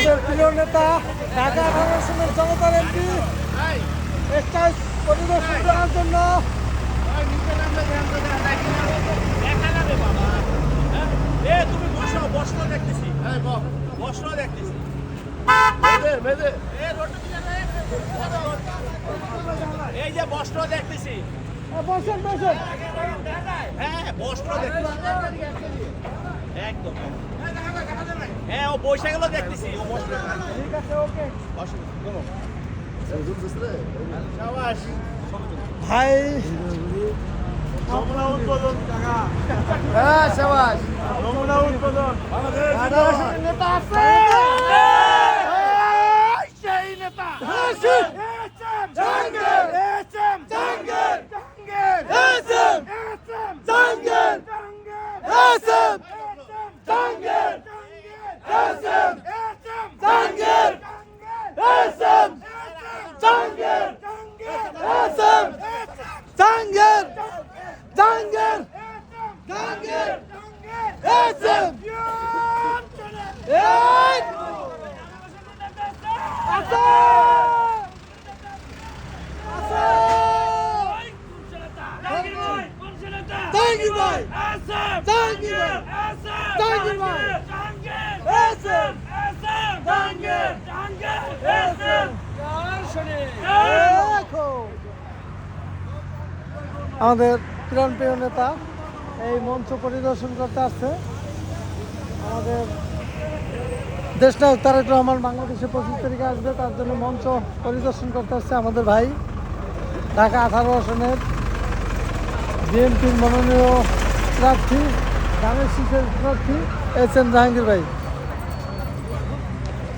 আমাদের প্রিয় নেতা ঢাকা 18 আসনের জনতার এমপি স্টেজ পরিদর্শন করার জন্য তুমি বসো বসো দেখতেছি বসো দেখতেছি এই যে বস্ত্র দেখতেছি বসেন বসেন হ্যাঁ বস্ত্র দেখতেছি একদম হ্যাঁ ও বৈশাখগুলো দেখতেছি ও বস্ত্র ঠিক আছে ওকে ভাই নমুনা উদ্বোধন টাকা হ্যাঁ শাবাশ নমুনা উদ্বোধন নেতা আছে সেই নেতা জাহাঙ্গীর জাহাঙ্গীর জাহাঙ্গীর জাহাঙ্গীর জাহাঙ্গীর জাহাঙ্গীর জাহাঙ্গীর জাহাঙ্গীর জাহাঙ্গীর এসএম জাহাঙ্গীর ভাই জাহাঙ্গীর ভাই জাহাঙ্গীর ভাই এসএম দেখো আমাদের প্রিয় নেতা এই মঞ্চ পরিদর্শন করতে আসছে আমাদের দেশনায়ক তারেক রহমান বাংলাদেশে 25 তারিখে আসবে তার জন্য মঞ্চ পরিদর্শন করতে আসছে আমাদের ভাই ঢাকা 18 আসনের বিএনপির মনোনীয় প্রার্থী ধানের শীষের প্রার্থী এস এম জাহাঙ্গীর ভাই।